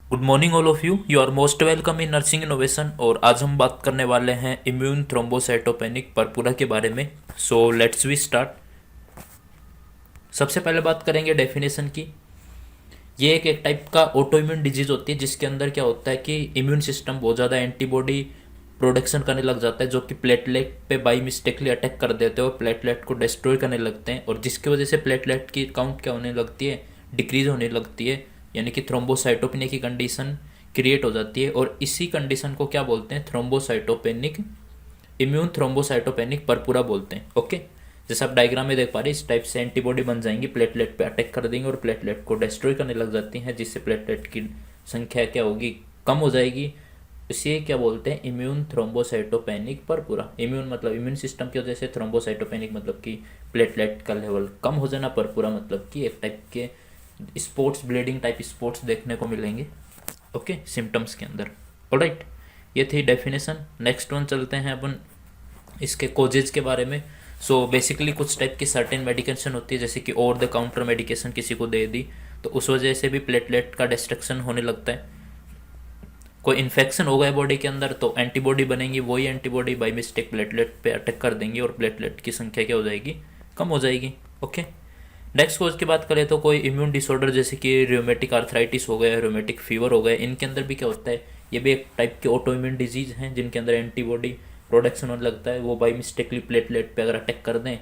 Good morning all of you are most welcome in nursing innovation. और आज हम बात करने वाले हैं इम्यून थ्रोम्बोसाइटोपेनिक परपुरा के बारे में। So let's we start. सबसे पहले बात करेंगे डेफिनेशन की। ये एक टाइप का ऑटो इम्यून डिजीज होती है जिसके अंदर क्या होता है कि इम्यून सिस्टम बहुत ज़्यादा एंटीबॉडी प्रोडक्शन करने लग जाता है जो कि प्लेटलेट पे बाई मिस्टेकली अटैक कर देते हैं और प्लेटलेट को डिस्ट्रॉय करने लगते हैं, और जिसकी वजह से प्लेटलेट की काउंट क्या होने लगती है, डिक्रीज होने लगती है, यानी कि थ्रोम्बोसाइटोपेनिया की कंडीशन क्रिएट हो जाती है। और इसी कंडीशन को क्या बोलते हैं, थ्रोम्बोसाइटोपेनिक इम्यून थ्रोम्बोसाइटोपेनिक परपुरा बोलते हैं। ओके, जैसे आप डायग्राम में देख पा रहे हैं, इस टाइप से एंटीबॉडी बन जाएंगी, प्लेटलेट पे अटैक कर देंगे और प्लेटलेट को डिस्ट्रॉय करने लग जाती हैं, जिससे प्लेटलेट की संख्या क्या होगी, कम हो जाएगी। इसे क्या बोलते हैं, इम्यून थ्रोम्बोसाइटोपेनिक परपुरा। इम्यून मतलब इम्यून सिस्टम की वजह से, थ्रोम्बोसाइटोपेनिक मतलब कि प्लेटलेट का लेवल कम हो जाना, परपुरा मतलब कि एक टाइप के स्पोर्ट्स ब्लीडिंग टाइप स्पोर्ट्स देखने को मिलेंगे ओके सिम्टम्स के अंदर। ऑलराइट, ये थी डेफिनेशन। नेक्स्ट वन चलते हैं अपन इसके कोजेज के बारे में। सो बेसिकली कुछ टाइप की सर्टेन मेडिकेशन होती है, जैसे कि ओवर द काउंटर मेडिकेशन किसी को दे दी तो उस वजह से भी प्लेटलेट का डिस्ट्रक्शन होने लगता है। कोई इन्फेक्शन हो गया बॉडी के अंदर तो एंटीबॉडी बनेंगी, वही एंटीबॉडी बाई मिस्टेक प्लेटलेट पे अटैक कर देंगी और प्लेटलेट की संख्या क्या हो जाएगी, कम हो जाएगी। ओके, नेक्स्ट कोज की बात करें तो कोई इम्यून डिसऑर्डर जैसे कि रोमेटिक आर्थराइटिस हो गया, रोमेटिक फीवर हो गया, इनके अंदर भी क्या होता है, ये भी एक टाइप के ऑटो इम्यून डिजीज हैं जिनके अंदर एंटीबॉडी प्रोडक्शन होने लगता है। वो बाई मिस्टेकली प्लेटलेट पे अगर अटैक कर दें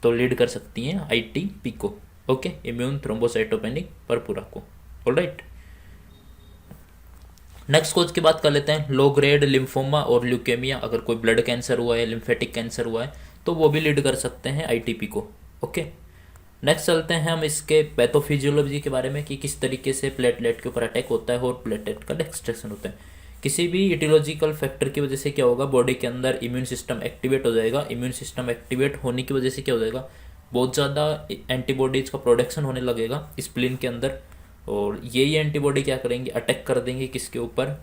तो लीड कर सकती हैं आईटीपी को, ओके, इम्यून थ्रोम्बोसाइटोपेनिक परपुरा को। ऑलराइट, नेक्स्ट कोज की बात कर लेते हैं। लो ग्रेड लिम्फोमा और ल्यूकेमिया, अगर कोई ब्लड कैंसर हुआ है, लिम्फेटिक कैंसर हुआ है तो वो भी लीड कर सकते हैं आईटीपी को। ओके, नेक्स्ट चलते हैं हम इसके पैथोफिजियोलॉजी के बारे में कि किस तरीके से प्लेटलेट के ऊपर अटैक होता है और प्लेटलेट का डिस्ट्रक्शन होता है। किसी भी इटियोलॉजिकल फैक्टर की वजह से क्या होगा, बॉडी के अंदर इम्यून सिस्टम एक्टिवेट हो जाएगा। इम्यून सिस्टम एक्टिवेट होने की वजह से क्या हो जाएगा, बहुत ज़्यादा एंटीबॉडीज का प्रोडक्शन होने लगेगा स्प्लीन के अंदर, और यही एंटीबॉडी क्या करेंगी, अटैक कर देंगे किसके ऊपर,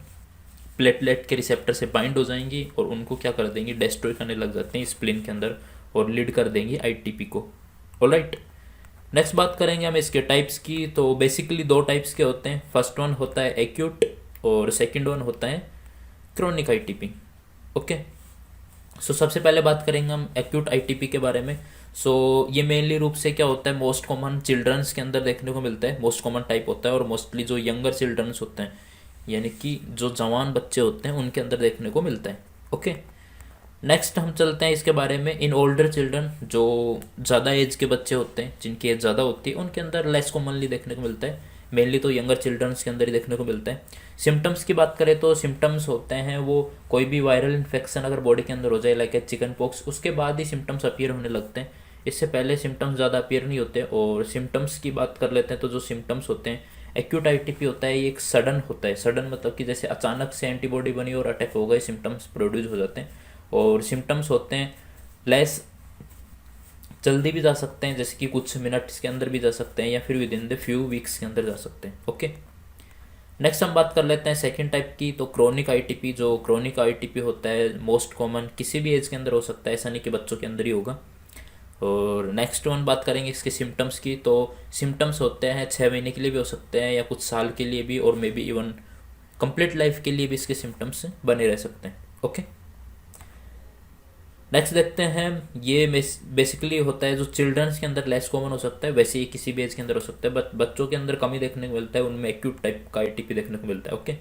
प्लेटलेट के रिसेप्टर से बाइंड हो जाएंगी और उनको क्या कर देंगी, डिस्ट्रॉय करने लग जाते हैं स्प्लीन के अंदर और लीड कर देंगी आईटीपी को। ऑलराइट, नेक्स्ट बात करेंगे हम इसके टाइप्स की। तो बेसिकली दो टाइप्स के होते हैं, फर्स्ट वन होता है एक्यूट और सेकंड वन होता है क्रोनिक आईटीपी। ओके, सो सबसे पहले बात करेंगे हम एक्यूट आईटीपी के बारे में। सो ये मेनली रूप से क्या होता है, मोस्ट कॉमन चिल्ड्रंस के अंदर देखने को मिलता है, मोस्ट कॉमन टाइप होता है, और मोस्टली जो यंगर चिल्ड्रंस होते हैं यानी कि जो जवान बच्चे होते हैं उनके अंदर देखने को मिलता है। ओके, नेक्स्ट हम चलते हैं इसके बारे में। इन ओल्डर चिल्ड्रन, जो ज़्यादा एज के बच्चे होते हैं, जिनकी एज ज़्यादा होती है, उनके अंदर लेस कॉमनली देखने को मिलता है। मेनली तो यंगर चिल्ड्रंस के अंदर ही देखने को मिलता है। सिम्टम्स की बात करें तो सिम्टम्स होते हैं वो कोई भी वायरल इन्फेक्शन अगर बॉडी के अंदर हो जाए, लाइक चिकन पॉक्स, उसके बाद ही सिम्टम्स अपीयर होने लगते हैं। इससे पहले सिम्टम्स ज़्यादा अपीयर नहीं होते। और सिम्टम्स की बात कर लेते हैं तो जो सिम्टम्स होते हैं, एक्यूट आईटीपी होता है, ये एक सडन होता है। सडन मतलब कि जैसे अचानक से एंटीबॉडी बनी और अटैक हो गए, सिम्टम्स प्रोड्यूस हो जाते हैं। और सिम्टम्स होते हैं लेस जल्दी भी जा सकते हैं, जैसे कि कुछ मिनट्स के अंदर भी जा सकते हैं या फिर with in the few weeks के अंदर जा सकते हैं। ओके, नेक्स्ट हम बात कर लेते हैं सेकंड टाइप की। तो क्रोनिक आईटीपी, जो क्रोनिक आईटीपी होता है मोस्ट कॉमन किसी भी एज के अंदर हो सकता है, ऐसा नहीं कि बच्चों के अंदर ही होगा। और नेक्स्ट वन बात करेंगे इसके सिम्टम्स की। तो सिम्टम्स होते हैं 6 महीने के लिए भी हो सकते हैं या कुछ साल के लिए भी, और may be even complete life के लिए भी इसके सिम्टम्स बने रह सकते हैं। ओके, नेक्स्ट देखते हैं। ये बेसिकली होता है जो चिल्ड्रंस के अंदर लेस कॉमन हो सकता है, वैसे ही किसी भी एज के अंदर हो सकता है, बट बच्चों के अंदर कम ही देखने को मिलता है, उनमें एक्यूट टाइप का आईटीपी देखने को मिलता है। ओके,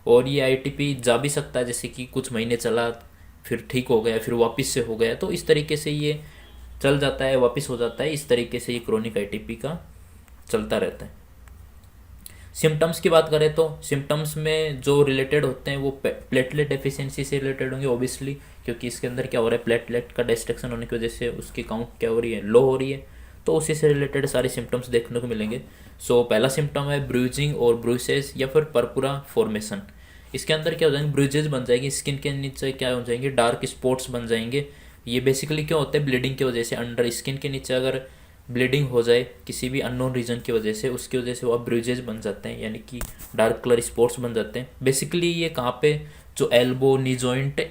और ये आईटीपी जा भी सकता है, जैसे कि कुछ महीने चला फिर ठीक हो गया फिर वापस से हो गया, तो इस तरीके से ये चल जाता है, वापस हो जाता है, इस तरीके से ये क्रोनिक आईटीपी का चलता रहता है। सिम्टम्स की बात करें तो सिम्टम्स में जो रिलेटेड होते हैं वो प्लेटलेट डेफिशिएंसी से रिलेटेड होंगे ओबियसली, क्योंकि इसके अंदर क्या हो रहा है, प्लेटलेट का डिस्ट्रक्शन होने की वजह से उसकी काउंट क्या हो रही है, लो हो रही है, तो उसी से रिलेटेड सारे सिम्टम्स देखने को मिलेंगे। सो पहला सिम्टम है ब्रूजिंग और ब्रूसेस या फिर परपुरा फॉर्मेशन। इसके अंदर क्या हो जाएंगे, ब्रूजेज बन जाएगी, स्किन के नीचे क्या हो जाएंगे, डार्क स्पॉट्स बन जाएंगे। ये बेसिकली क्या होता है, ब्लीडिंग की वजह से अंडर स्किन के नीचे अगर ब्लीडिंग हो जाए किसी भी अननोन रीजन की वजह से, उसकी वजह से वो ब्रूजेज बन जाते हैं, यानी कि डार्क कलर स्पॉट्स बन जाते हैं। बेसिकली ये कहाँ पे, जो एल्बो नी जॉइंट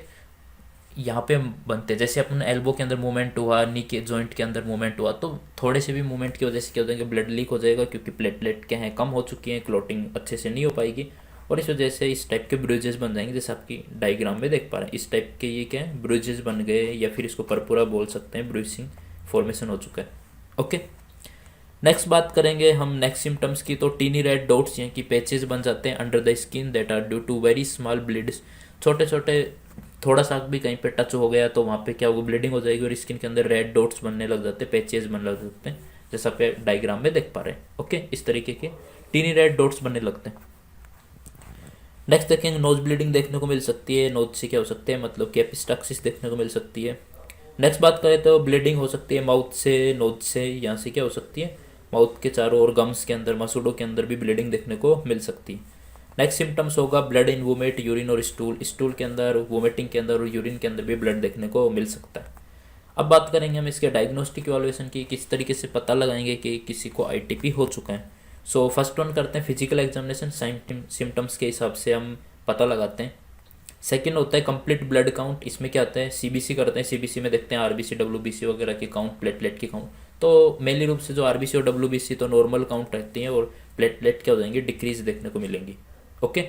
यहाँ पे बनते हैं। जैसे अपन एल्बो के अंदर मूवमेंट हुआ, नी के जॉइंट के अंदर मूवमेंट हुआ, तो थोड़े से भी मूवमेंट की वजह से क्या हो जाएगा, ब्लड लीक हो जाएगा, क्योंकि प्लेटलेट क्या है, कम हो चुकी हैं, क्लोटिंग अच्छे से नहीं हो पाएगी, और इस वजह से इस टाइप के ब्रूजेस बन जाएंगे, जैसे आपकी डायग्राम में देख पा रहे हैं। इस टाइप के ये क्या है, ब्रूजेस बन गए, या फिर इसको परपुरा बोल सकते हैं, ब्रूसिंग फॉर्मेशन हो चुका है। ओके, नेक्स्ट बात करेंगे हम नेक्स्ट सिम्टम्स की। तो टीनी रेड डॉट्स यानी कि पैचेस बन जाते हैं under the skin that are due to very small bleeds. छोटे छोटे, थोड़ा सा भी कहीं पे टच हो गया तो वहाँ पे क्या होगा, ब्लीडिंग हो जाएगी और स्किन के अंदर रेड डॉट्स बनने लग जाते हैं, पैचेस बनने लग जाते हैं, जैसा आप डायग्राम में देख पा रहे हैं। ओके, इस तरीके के टीनी रेड डॉट्स बनने लगते हैं। नेक्स्ट देखेंगे, नोज ब्लीडिंग देखने को मिल सकती है। नोज से क्या हो सकते हैं, मतलब कि एपिस्टाक्सिस देखने को मिल सकती है। नेक्स्ट बात करें तो ब्लीडिंग हो सकती है माउथ से, नोज से, यहाँ से क्या हो सकती है, माउथ के चारों ओर, गम्स के अंदर, मसूड़ों के अंदर भी ब्लीडिंग देखने को मिल सकती है। नेक्स्ट सिम्टम्स होगा ब्लड इन वोमिट, यूरिन और स्टूल। स्टूल के अंदर, वोमिटिंग के अंदर और यूरिन के अंदर भी ब्लड देखने को मिल सकता है। अब बात करेंगे हम इसके डायग्नोस्टिक इवैल्यूएशन की, किस तरीके से पता लगाएंगे कि किसी को आईटीपी हो चुका है। सो फर्स्ट वन करते हैं फिजिकल एग्जामिनेशन, सिम्टम्स के हिसाब से हम पता लगाते हैं। सेकंड होता है कंप्लीट ब्लड काउंट। इसमें क्या आता है, सीबीसी करते हैं। सीबीसी में देखते हैं आरबीसी, डब्ल्यूबीसी वगैरह की काउंट, प्लेटलेट की काउंट। तो मेनली रूप से जो आरबीसी और डब्ल्यूबीसी तो नॉर्मल काउंट रहती हैं, और प्लेटलेट क्या हो जाएंगी, डिक्रीज देखने को मिलेंगी। ओके,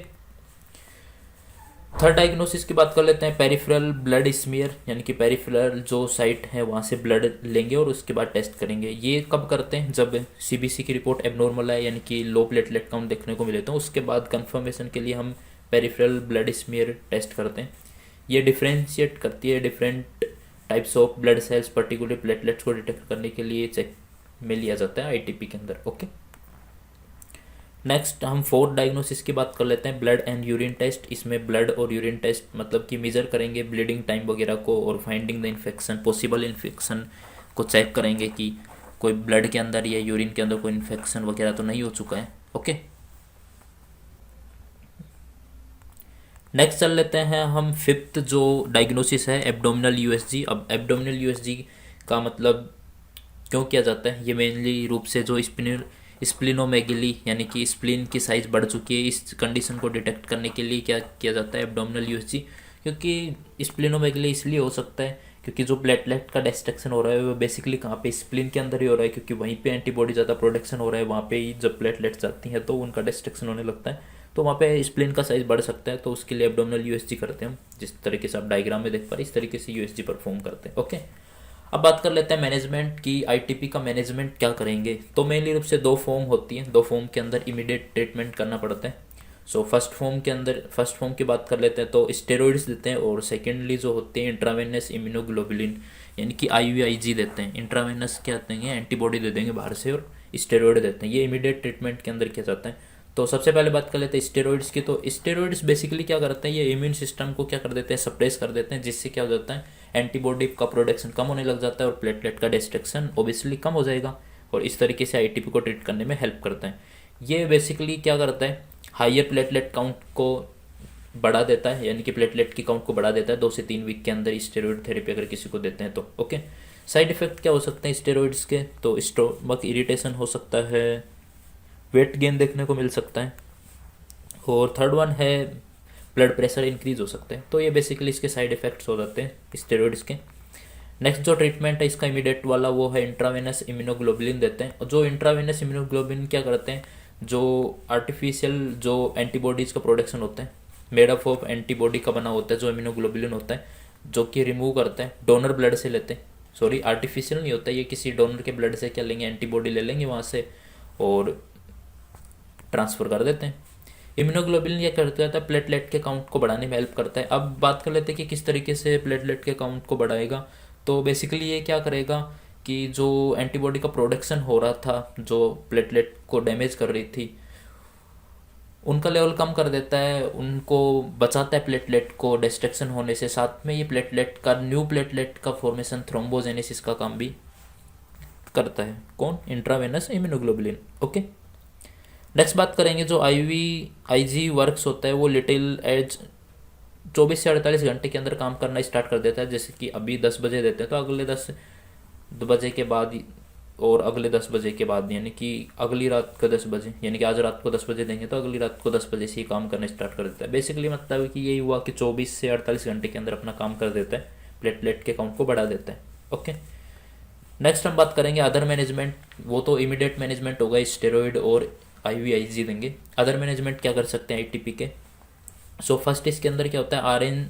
थर्ड डायग्नोसिस की बात कर लेते हैं, पेरिफेरल ब्लड स्मीयर, यानी कि पेरिफेरल जो साइट है वहाँ से ब्लड लेंगे और उसके बाद टेस्ट करेंगे। ये कब करते हैं, जब सीबीसी की रिपोर्ट एबनॉर्मल है, यानी कि लो प्लेटलेट काउंट देखने को मिले, तो उसके बाद कंफर्मेशन के लिए हम पेरिफेरल ब्लड स्मीयर टेस्ट करते हैं। ये डिफ्रेंशिएट करती है different types of blood cells, particular platelets को डिटेक्ट करने के लिए चेक में लिया जाता है आईटीपी के अंदर। ओके, नेक्स्ट हम फोर्थ डायग्नोसिस की बात कर लेते हैं, ब्लड एंड यूरिन टेस्ट। इसमें ब्लड और यूरिन टेस्ट मतलब कि मेजर करेंगे ब्लीडिंग टाइम वगैरह को, और finding the infection, possible infection को चेक करेंगे कि कोई ब्लड के अंदर या यूरिन के अंदर कोई इन्फेक्शन वगैरह तो नहीं हो चुका है। ओके, नेक्स्ट चल लेते हैं हम फिफ्थ जो डायग्नोसिस है, एब्डोमिनल यूएसजी। अब एब्डोमिनल यूएसजी का मतलब क्यों किया जाता है, ये मेनली रूप से जो स्प्लिनोमेगली यानी कि स्प्लिन की साइज़ बढ़ चुकी है, इस कंडीशन को डिटेक्ट करने के लिए क्या किया जाता है, एब्डोमिनल यूएसजी। क्योंकि स्प्लिनोमेगली इसलिए हो सकता है क्योंकि जो प्लेटलेट का डिस्ट्रक्शन हो रहा है वो बेसिकली कहाँ पे, स्प्लिन के अंदर ही हो रहा है, क्योंकि वहीं पे एंटीबॉडी ज़्यादा प्रोडक्शन हो रहा है, वहाँ पे ही जब प्लेटलेट्स जाती हैं तो उनका डिस्ट्रक्शन होने लगता है, तो वहाँ पे स्प्लिन का साइज़ बढ़ सकता है। तो उसके लिए एब्डोमिनल यूएसजी करते हैं हम, जिस तरीके से आप डायग्राम में देख पा रहे हैं, इस तरीके से यूएसजी परफॉर्म करते हैं। ओके, अब बात कर लेते हैं मैनेजमेंट की, आईटीपी का मैनेजमेंट क्या करेंगे। तो मेनली रूप से दो फॉर्म होती हैं, दो फॉर्म के अंदर इमीडिएट ट्रीटमेंट करना पड़ता है। सो फर्स्ट फॉर्म की बात कर लेते हैं तो स्टेरॉइड्स देते हैं, और सेकेंडली जो होते हैं इंट्रावेनस इम्यूनोग्लोबुलिन यानी कि IVIG देते हैं। इंट्रावेनस क्या देंगे, एंटीबॉडी दे देंगे बाहर से, और स्टेरॉइड देते हैं। ये इमीडिएट ट्रीटमेंट के अंदर किया जाता है। तो सबसे पहले बात कर लेते हैं स्टेरॉइड्स की। तो स्टेरॉइड्स बेसिकली क्या करते हैं, ये इम्यून सिस्टम को क्या कर देते हैं, सप्रेस कर देते हैं, जिससे क्या हो जाता है, एंटीबॉडी का प्रोडक्शन कम होने लग जाता है, और प्लेटलेट का डिस्ट्रक्शन ओबियसली कम हो जाएगा, और इस तरीके से आईटीपी को ट्रीट करने में हेल्प करता है। ये बेसिकली क्या करता है, हाइयर प्लेटलेट काउंट को बढ़ा देता है, यानी कि प्लेटलेट की काउंट को बढ़ा देता है 2 से 3 वीक के अंदर स्टेरॉइड थेरेपी अगर किसी को देते हैं तो। ओके, साइड इफेक्ट क्या हो सकते हैं स्टेरॉइड्स के, तो स्टोमक इरिटेशन हो सकता है, वेट गेन देखने को मिल सकता है, और थर्ड वन है ब्लड प्रेशर इंक्रीज हो सकते हैं। तो ये बेसिकली इसके साइड इफेक्ट्स हो जाते हैं स्टेरॉइड्स के। नेक्स्ट जो ट्रीटमेंट है इसका इमीडिएट वाला वो है इंट्रावेनस इम्यूनोग्लोबुलिन देते हैं। और जो इंट्रावेनस इम्यूनोग्लोबुलिन क्या करते हैं, जो आर्टिफिशियल जो एंटीबॉडीज़ का प्रोडक्शन होता है, मेड अप ऑफ एंटीबॉडी का बना होता है जो इम्यूनोग्लोबुलिन होता है, जो कि रिमूव करता है, डोनर ब्लड से लेते हैं, सॉरी आर्टिफिशियल नहीं होता ये, किसी डोनर के ब्लड से क्या लेंगे, एंटीबॉडी ले लेंगे वहाँ से और ट्रांसफ़र कर देते हैं। इम्यूनोग्लोबुलिन ये करता है प्लेटलेट के काउंट को बढ़ाने में हेल्प करता है। अब बात कर लेते हैं कि किस तरीके से प्लेटलेट के काउंट को बढ़ाएगा। तो बेसिकली ये क्या करेगा कि जो एंटीबॉडी का प्रोडक्शन हो रहा था, जो प्लेटलेट को डैमेज कर रही थी, उनका लेवल कम कर देता है, उनको बचाता है प्लेटलेट को डिस्ट्रक्शन होने से। साथ में ये प्लेटलेट का न्यू प्लेटलेट का फॉर्मेशन, थ्रोम्बोजेनेसिस का काम भी करता है। कौन, इंट्रावेनस इम्यूनोग्लोबुलिन। ओके, नेक्स्ट बात करेंगे जो IVIG वर्क्स होता है वो लिटिल एज 24 से 48 घंटे के अंदर काम करना स्टार्ट कर देता है। जैसे कि अभी 10 बजे देते हैं तो अगले 10 बजे के बाद और अगले 10 बजे के बाद, यानी कि अगली रात को 10 बजे, यानी कि आज रात को 10 बजे देंगे तो अगली रात को 10 बजे से ही काम करना स्टार्ट कर देता है। बेसिकली मतलब है कि यही हुआ कि 24 से 48 घंटे के अंदर अपना काम कर देता है, प्लेटलेट के काउंट को बढ़ा देता है। ओके, नेक्स्ट हम बात करेंगे अदर मैनेजमेंट। वो तो इमीडिएट मैनेजमेंट होगा स्टेरॉइड और IVIG देंगे। अदर मैनेजमेंट क्या कर सकते हैं ITP के? सो फर्स्ट इसके अंदर क्या होता है,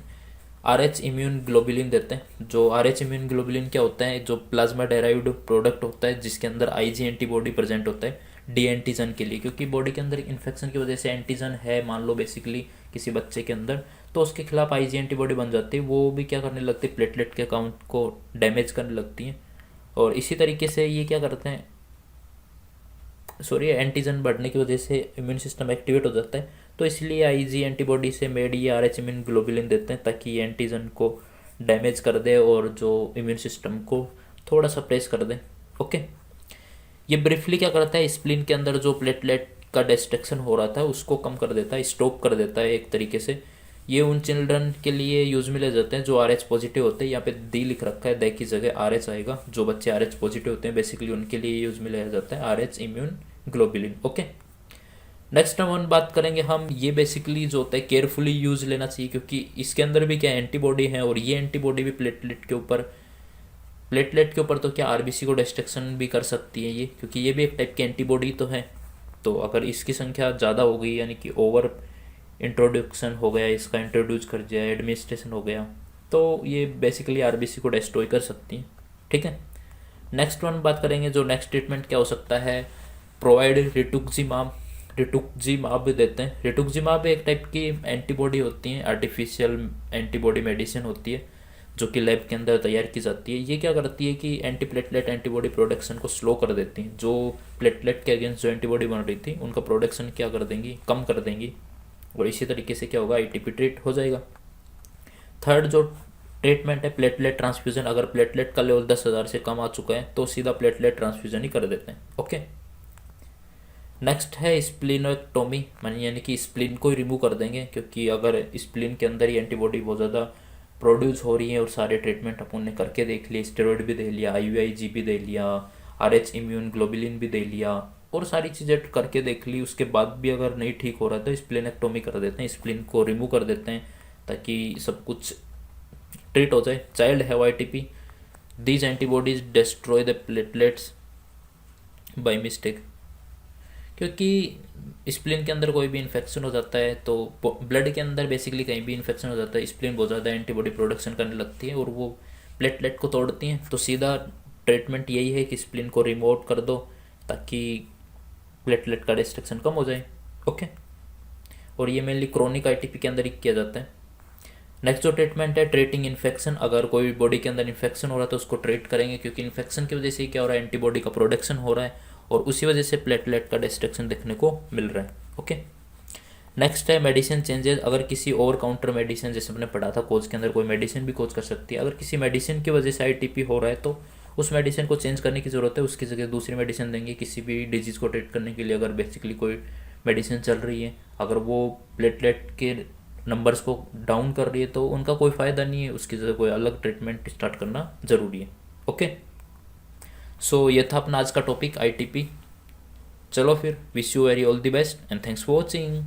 RH इम्यून ग्लोबुलिन देते हैं। जो RH इम्यून ग्लोबुलिन क्या होता है, जो प्लाज्मा डेराइव्ड प्रोडक्ट होता है जिसके अंदर IG एंटीबॉडी प्रेजेंट होता है डी एंटीजन के लिए, क्योंकि बॉडी के अंदर इन्फेक्शन की वजह से एंटीजन है मान लो बेसिकली किसी बच्चे के अंदर, तो उसके खिलाफ IG एंटीबॉडी बन जाती है। वो भी क्या करने लगती है, प्लेटलेट के काउंट को डैमेज करने लगती हैं। और इसी तरीके से ये क्या करते हैं, सॉरी, एंटीजन बढ़ने की वजह से इम्यून सिस्टम एक्टिवेट हो जाता है। तो इसलिए IG एंटीबॉडी से मेड ये RH इम्यून ग्लोबुलिन देते हैं ताकि ये एंटीजन को डैमेज कर दे और जो इम्यून सिस्टम को थोड़ा सा प्रेस कर दे। ओके, ये ब्रीफली क्या करता है, स्प्लीन के अंदर जो प्लेटलेट का डिस्ट्रक्शन हो रहा था उसको कम कर देता है, स्टॉप कर देता है एक तरीके से। ये उन चिल्ड्रन के लिए यूज में ले जाते हैं जो RH पॉजिटिव होते हैं। यहाँ पे डी लिख रखा है, द की जगह RH आएगा। जो बच्चे RH पॉजिटिव होते हैं बेसिकली उनके लिए यूज में लिया जाता है RH immune globulin. Okay, next हम बात करेंगे हम, ये बेसिकली जो होता है केयरफुली यूज लेना चाहिए, क्योंकि इसके अंदर भी क्या एंटीबॉडी है और ये एंटीबॉडी भी प्लेटलेट के ऊपर तो क्या RBC को डिस्ट्रक्शन भी कर सकती है ये, क्योंकि ये भी एक टाइप की एंटीबॉडी तो है। तो अगर इसकी संख्या ज़्यादा हो गई, यानी कि ओवर इंट्रोडक्शन हो गया, इसका इंट्रोड्यूस कर दिया, एडमिनिस्ट्रेशन हो गया, तो ये बेसिकली RBC को डिस्ट्रॉय कर सकती है। ठीक है, नेक्स्ट वन बात करेंगे, जो नेक्स्ट ट्रीटमेंट क्या हो सकता है, प्रोवाइड रिटुक्जिमाब भी देते हैं। रिटुक्जिमाब एक टाइप की एंटीबॉडी होती है, आर्टिफिशियल एंटीबॉडी मेडिसिन होती है जो कि लैब के अंदर तैयार की जाती है। ये क्या करती है कि एंटी प्लेटलेट एंटीबॉडी प्रोडक्शन को स्लो कर देती हैं। जो प्लेटलेट के अगेंस्ट जो एंटीबॉडी बन रही थी उनका प्रोडक्शन क्या कर देंगी, कम कर देंगी, और इसी तरीके से क्या होगा, ITP ट्रीट हो जाएगा। थर्ड जो ट्रीटमेंट है प्लेटलेट ट्रांसफ्यूजन। अगर प्लेटलेट का लेवल 10,000 से कम आ चुका है तो सीधा प्लेटलेट ट्रांसफ्यूजन ही कर देते हैं। ओके, नेक्स्ट है स्प्लीनोएक्टोमी, यानी कि स्प्लीन को ही रिमूव कर देंगे, क्योंकि अगर स्प्लीन के अंदर ही एंटीबॉडी बहुत ज़्यादा प्रोड्यूस हो रही है और सारे ट्रीटमेंट अपन ने करके देख लिए, स्टेरॉइड भी दे लिया, IVIG भी दे लिया, RH इम्यून ग्लोबुलिन भी दे लिया और सारी चीज़ें करके देख ली, उसके बाद भी अगर नहीं ठीक हो रहा तो स्प्लीनेक्टोमी कर देते हैं, स्प्लीन को रिमूव कर देते हैं ताकि सब कुछ ट्रीट हो जाए। Child have ITP, these antibodies destroy the platelets by mistake, क्योंकि स्प्लीन के अंदर कोई भी इन्फेक्शन हो जाता है तो ब्लड के अंदर बेसिकली कहीं भी इन्फेक्शन हो जाता है, स्प्लीन बहुत ज़्यादा एंटीबॉडी प्रोडक्शन करने लगती है और वो प्लेटलेट को तोड़ती हैं। तो सीधा ट्रीटमेंट यही है कि स्प्लीन को रिमूव कर दो ताकि प्लेटलेट का डिस्ट्रक्शन कम हो जाए। ओके, और ये मेनली क्रोनिक ITP के अंदर ही किया जाता है। नेक्स्ट जो ट्रीटमेंट है ट्रीटिंग इन्फेक्शन। अगर कोई बॉडी के अंदर इन्फेक्शन हो रहा है तो उसको ट्रीट करेंगे, क्योंकि इन्फेक्शन की वजह से क्या हो रहा है, एंटीबॉडी का प्रोडक्शन हो रहा है और उसी वजह से प्लेटलेट का डिस्ट्रक्शन देखने को मिल रहा है। ओके, नेक्स्ट है मेडिसिन चेंजेस। अगर किसी ओवर काउंटर मेडिसिन, जैसे मैंने पढ़ा था कोच के अंदर, कोई मेडिसिन भी कोच कर सकती है। अगर किसी मेडिसिन की वजह से ITP हो रहा है तो उस मेडिसिन को चेंज करने की ज़रूरत है, उसकी जगह दूसरी मेडिसिन देंगे किसी भी डिजीज़ को ट्रीट करने के लिए। अगर बेसिकली कोई मेडिसिन चल रही है, अगर वो प्लेटलेट के नंबर्स को डाउन कर रही है तो उनका कोई फ़ायदा नहीं है, उसकी जगह कोई अलग ट्रीटमेंट स्टार्ट करना ज़रूरी है। ओके, सो ये था अपना आज का टॉपिक ITP। चलो फिर, wish you very all the best and thanks for watching.